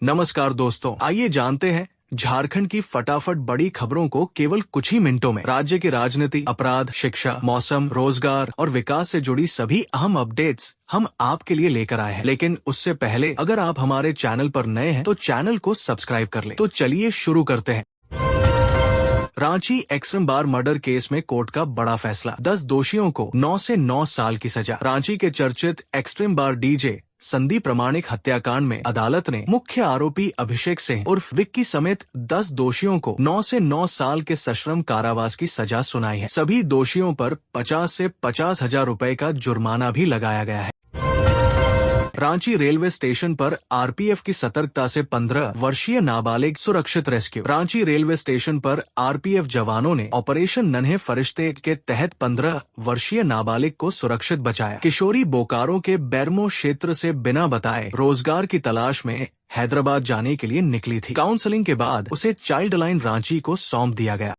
नमस्कार दोस्तों, आइए जानते हैं झारखंड की फटाफट बड़ी खबरों को केवल कुछ ही मिनटों में। राज्य की राजनीति, अपराध, शिक्षा, मौसम, रोजगार और विकास से जुड़ी सभी अहम अपडेट्स हम आपके लिए लेकर आए हैं। लेकिन उससे पहले अगर आप हमारे चैनल पर नए हैं तो चैनल को सब्सक्राइब कर लें। तो चलिए शुरू करते हैं। रांची एक्सट्रीम बार मर्डर केस में कोर्ट का बड़ा फैसला, 10 दोषियों को 9 से 9 साल की सजा। रांची के चर्चित एक्सट्रीम बार डीजे संदीप प्रमाणिक हत्याकांड में अदालत ने मुख्य आरोपी अभिषेक सिंह उर्फ विक्की समेत 10 दोषियों को 9 से 9 साल के सश्रम कारावास की सजा सुनाई है। सभी दोषियों पर 50 से 50,000 रुपए का जुर्माना भी लगाया गया है। रांची रेलवे स्टेशन पर आरपीएफ की सतर्कता से 15 वर्षीय नाबालिग सुरक्षित रेस्क्यू। रांची रेलवे स्टेशन पर आरपीएफ जवानों ने ऑपरेशन नन्हे फरिश्ते के तहत 15 वर्षीय नाबालिग को सुरक्षित बचाया। किशोरी बोकारो के बैरमो क्षेत्र से बिना बताए रोजगार की तलाश में हैदराबाद जाने के लिए निकली थी। काउंसलिंग के बाद उसे चाइल्ड लाइन रांची को सौंप दिया गया।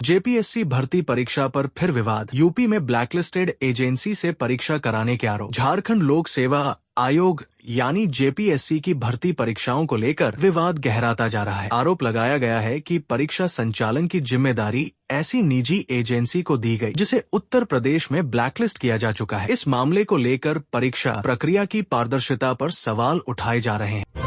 जेपीएससी भर्ती परीक्षा पर फिर विवाद, यूपी में ब्लैकलिस्टेड एजेंसी से परीक्षा कराने के आरोप। झारखंड लोक सेवा आयोग यानी जेपीएससी की भर्ती परीक्षाओं को लेकर विवाद गहराता जा रहा है। आरोप लगाया गया है कि परीक्षा संचालन की जिम्मेदारी ऐसी निजी एजेंसी को दी गई जिसे उत्तर प्रदेश में ब्लैकलिस्ट किया जा चुका है। इस मामले को लेकर परीक्षा प्रक्रिया की पारदर्शिता पर सवाल उठाए जा रहे हैं।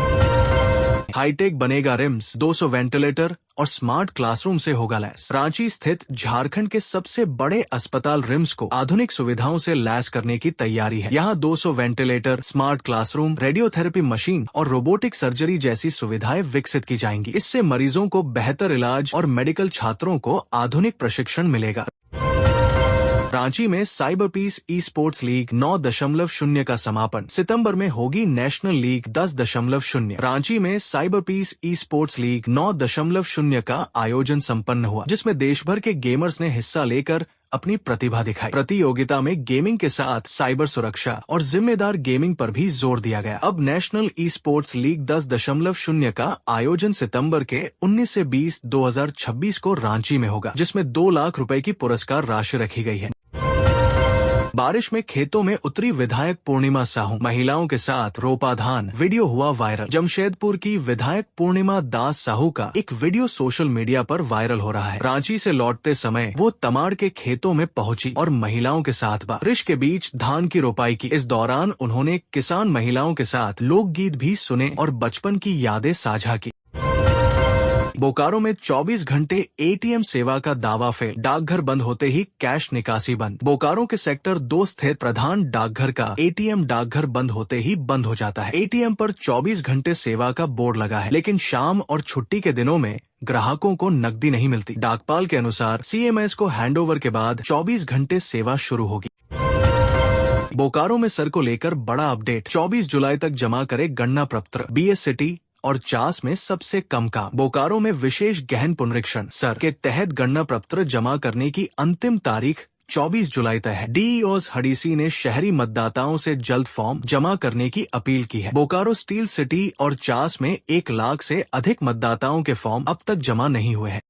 हाईटेक बनेगा रिम्स, 200 वेंटिलेटर और स्मार्ट क्लासरूम से होगा लैस। रांची स्थित झारखंड के सबसे बड़े अस्पताल रिम्स को आधुनिक सुविधाओं से लैस करने की तैयारी है। यहाँ 200 ventilator, smart classroom, radiotherapy machine और रोबोटिक सर्जरी जैसी सुविधाएं विकसित की जाएंगी। इससे मरीजों को बेहतर इलाज और मेडिकल छात्रों को आधुनिक प्रशिक्षण मिलेगा। रांची में cyber peace e sports league 9.0 का समापन। सितंबर में होगी नेशनल लीग 10.0। रांची में cyber peace e sports league 9.0 का आयोजन संपन्न हुआ, जिसमें देश भर के गेमर्स ने हिस्सा लेकर अपनी प्रतिभा दिखाई। प्रतियोगिता में गेमिंग के साथ साइबर सुरक्षा और जिम्मेदार गेमिंग पर भी जोर दिया गया। अब नेशनल ई स्पोर्ट्स लीग 10.0 का आयोजन सितंबर के 19 से 20 2026 को रांची में होगा, जिसमें 2 लाख रुपए की पुरस्कार राशि रखी गई है। बारिश में खेतों में उतरी विधायक पूर्णिमा साहू, महिलाओं के साथ रोपाधान, वीडियो हुआ वायरल। जमशेदपुर की विधायक पूर्णिमा दास साहू का एक वीडियो सोशल मीडिया पर वायरल हो रहा है। रांची से लौटते समय वो तमाड़ के खेतों में पहुंची और महिलाओं के साथ बारिश के बीच धान की रोपाई की। इस दौरान उन्होंने किसान महिलाओं के साथ लोकगीत भी सुने और बचपन की यादें साझा की। बोकारो में 24 घंटे एटीएम सेवा का दावा फेल, डाकघर बंद होते ही कैश निकासी बंद। बोकारो के सेक्टर 2 स्थित प्रधान डाकघर का एटीएम डाकघर बंद होते ही बंद हो जाता है। एटीएम पर 24 घंटे सेवा का बोर्ड लगा है, लेकिन शाम और छुट्टी के दिनों में ग्राहकों को नकदी नहीं मिलती। डाकपाल के अनुसार सीएमएस को हैंडओवर के बाद 24 घंटे सेवा शुरू होगी। बोकारो में सर को लेकर बड़ा अपडेट, 24 जुलाई तक जमा करे गणना पत्र। बीएस सिटी और चास में सबसे कम काम। बोकारो में विशेष गहन पुनरीक्षण सर के तहत गणना पत्र जमा करने की अंतिम तारीख 24 जुलाई तक है। डीईओ हडीसी ने शहरी मतदाताओं से जल्द फॉर्म जमा करने की अपील की है। बोकारो स्टील सिटी और चास में 1 लाख से अधिक मतदाताओं के फॉर्म अब तक जमा नहीं हुए हैं।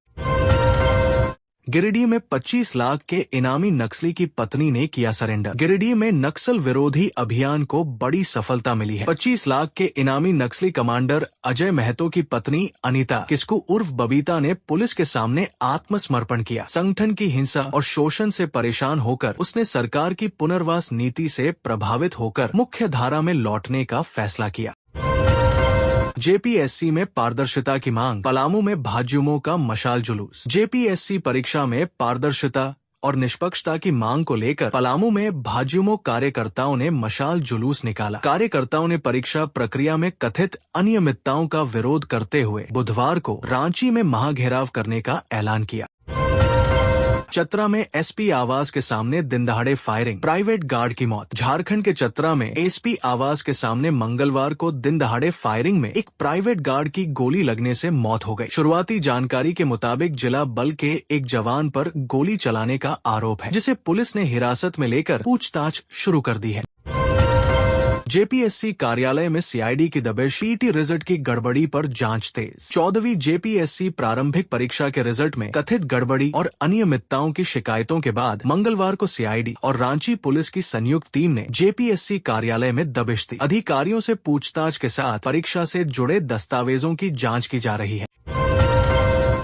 गिरिडीह में 25 लाख के इनामी नक्सली की पत्नी ने किया सरेंडर। गिरिडीह में नक्सल विरोधी अभियान को बड़ी सफलता मिली है। 25 लाख के इनामी नक्सली कमांडर अजय महतो की पत्नी अनीता किस्कू उर्फ बबीता ने पुलिस के सामने आत्मसमर्पण किया। संगठन की हिंसा और शोषण से परेशान होकर उसने सरकार की पुनर्वास नीति से प्रभावित होकर मुख्य धारा में लौटने का फैसला किया। जेपीएससी में पारदर्शिता की मांग, पलामू में भाजयुमो का मशाल जुलूस। जेपीएससी परीक्षा में पारदर्शिता और निष्पक्षता की मांग को लेकर पलामू में भाजयुमो कार्यकर्ताओं ने मशाल जुलूस निकाला। कार्यकर्ताओं ने परीक्षा प्रक्रिया में कथित अनियमितताओं का विरोध करते हुए बुधवार को रांची में महाघेराव करने का ऐलान किया। चतरा में एसपी आवास के सामने दिनदहाड़े फायरिंग, प्राइवेट गार्ड की मौत। झारखंड के चतरा में एसपी आवास के सामने मंगलवार को दिनदहाड़े फायरिंग में एक प्राइवेट गार्ड की गोली लगने से मौत हो गई। शुरुआती जानकारी के मुताबिक जिला बल के एक जवान पर गोली चलाने का आरोप है, जिसे पुलिस ने हिरासत में लेकर पूछताछ शुरू कर दी है। जेपीएससी कार्यालय में सीआईडी की दबिश, पीटी रिजल्ट की गड़बड़ी पर जांच तेज। 14वीं जेपीएससी प्रारंभिक परीक्षा के रिजल्ट में कथित गड़बड़ी और अनियमितताओं की शिकायतों के बाद मंगलवार को सीआईडी और रांची पुलिस की संयुक्त टीम ने जेपीएससी कार्यालय में दबिश दी। अधिकारियों से पूछताछ के साथ परीक्षा से जुड़े दस्तावेजों की जाँच की जा रही है।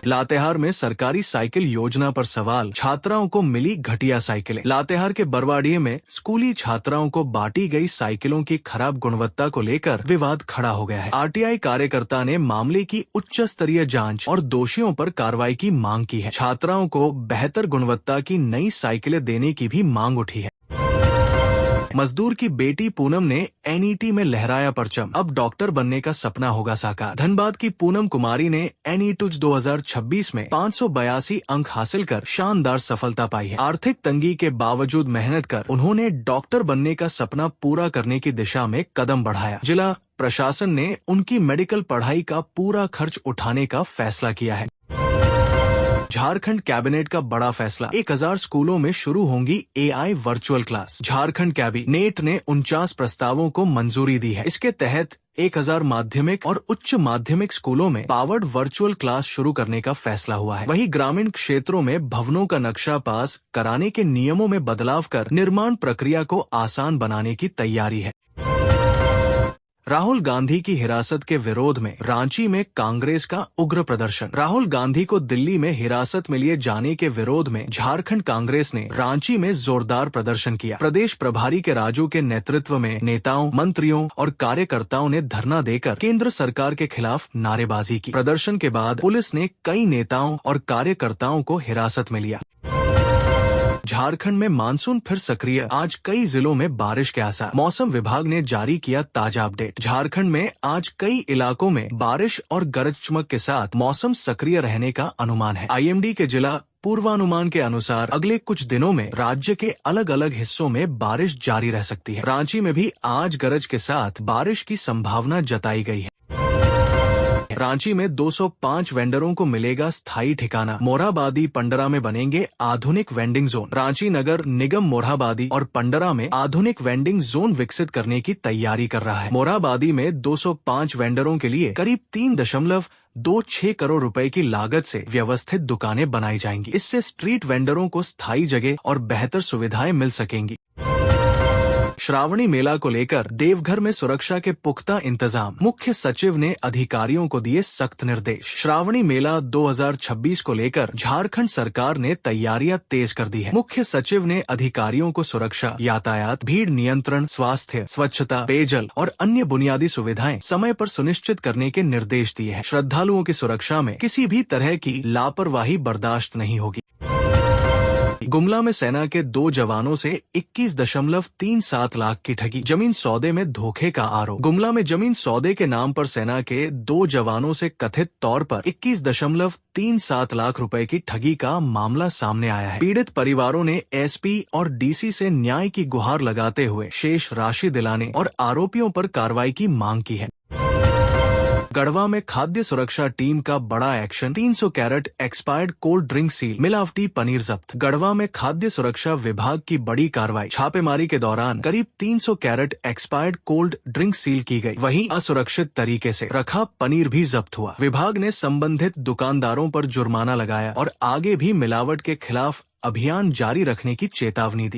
लातेहार में सरकारी साइकिल योजना पर सवाल, छात्राओं को मिली घटिया साइकिलें। लातेहार के बरवाडीह में स्कूली छात्राओं को बांटी गई साइकिलों की खराब गुणवत्ता को लेकर विवाद खड़ा हो गया है। आरटीआई कार्यकर्ता ने मामले की उच्च स्तरीय जांच और दोषियों पर कार्रवाई की मांग की है। छात्राओं को बेहतर गुणवत्ता की नई साइकिलें देने की भी मांग उठी है। मजदूर की बेटी पूनम ने एनईटी में लहराया परचम, अब डॉक्टर बनने का सपना होगा साकार। धनबाद की पूनम कुमारी ने एनईटी 2026 में 582 अंक हासिल कर शानदार सफलता पाई है। आर्थिक तंगी के बावजूद मेहनत कर उन्होंने डॉक्टर बनने का सपना पूरा करने की दिशा में कदम बढ़ाया। जिला प्रशासन ने उनकी मेडिकल पढ़ाई का पूरा खर्च उठाने का फैसला किया है। झारखंड कैबिनेट का बड़ा फैसला, 1000 स्कूलों में शुरू होंगी AI virtual class. Jharkhand cabinet ने 49 प्रस्तावों को मंजूरी दी है। इसके तहत 1000 माध्यमिक और उच्च माध्यमिक स्कूलों में पावर्ड वर्चुअल क्लास शुरू करने का फैसला हुआ है। वहीं ग्रामीण क्षेत्रों में भवनों का नक्शा पास कराने के नियमों में बदलाव कर निर्माण प्रक्रिया को आसान बनाने की तैयारी है। राहुल गांधी की हिरासत के विरोध में रांची में कांग्रेस का उग्र प्रदर्शन। राहुल गांधी को दिल्ली में हिरासत में लिए जाने के विरोध में झारखंड कांग्रेस ने रांची में जोरदार प्रदर्शन किया। प्रदेश प्रभारी के राजू के नेतृत्व में नेताओं, मंत्रियों और कार्यकर्ताओं ने धरना देकर केंद्र सरकार के खिलाफ नारेबाजी की। प्रदर्शन के बाद पुलिस ने कई नेताओं और कार्यकर्ताओं को हिरासत में लिया। झारखंड में मानसून फिर सक्रिय, आज कई जिलों में बारिश के आसार। मौसम विभाग ने जारी किया ताजा अपडेट। झारखंड में आज कई इलाकों में बारिश और गरज चमक के साथ मौसम सक्रिय रहने का अनुमान है। आईएमडी के जिला पूर्वानुमान के अनुसार अगले कुछ दिनों में राज्य के अलग अलग हिस्सों में बारिश जारी रह सकती है। रांची में भी आज गरज के साथ बारिश की संभावना जताई गई है। रांची में 205 वेंडरों को मिलेगा स्थायी ठिकाना। मोरहाबादी पंडरा में बनेंगे आधुनिक वेंडिंग जोन। रांची नगर निगम मोरहाबादी और पंडरा में आधुनिक वेंडिंग जोन विकसित करने की तैयारी कर रहा है। मोरहाबादी में 205 वेंडरों के लिए करीब 3.26 करोड़ रुपए की लागत से व्यवस्थित दुकानें बनाई जाएंगी। इससे स्ट्रीट वेंडरों को स्थायी जगह और बेहतर सुविधाएं मिल सकेंगी। श्रावणी मेला को लेकर देवघर में सुरक्षा के पुख्ता इंतजाम। मुख्य सचिव ने अधिकारियों को दिए सख्त निर्देश। श्रावणी मेला 2026 को लेकर झारखंड सरकार ने तैयारियां तेज कर दी है। मुख्य सचिव ने अधिकारियों को सुरक्षा, यातायात, भीड़ नियंत्रण, स्वास्थ्य, स्वच्छता, पेयजल और अन्य बुनियादी सुविधाएं समय पर सुनिश्चित करने के निर्देश दिए हैं। श्रद्धालुओं की सुरक्षा में किसी भी तरह की लापरवाही बर्दाश्त नहीं होगी। गुमला में सेना के 2 जवानों से 21.37 लाख की ठगी। जमीन सौदे में धोखे का आरोप। गुमला में जमीन सौदे के नाम पर सेना के 2 जवानों से कथित तौर पर 21.37 लाख रुपए की ठगी का मामला सामने आया है। पीड़ित परिवारों ने एसपी और डीसी से न्याय की गुहार लगाते हुए शेष राशि दिलाने और आरोपियों पर कार्रवाई की मांग की है। गढ़वा में खाद्य सुरक्षा टीम का बड़ा action, 300 crate expired cold drink seal, मिलावटी पनीर जब्त। गढ़वा में खाद्य सुरक्षा विभाग की बड़ी कार्रवाई। छापेमारी के दौरान करीब 300 crate expired cold drink seal की गई। वहीं असुरक्षित तरीके से रखा पनीर भी जब्त हुआ। विभाग ने संबंधित दुकानदारों पर जुर्माना लगाया और आगे भी मिलावट के खिलाफ अभियान जारी रखने की चेतावनी दी।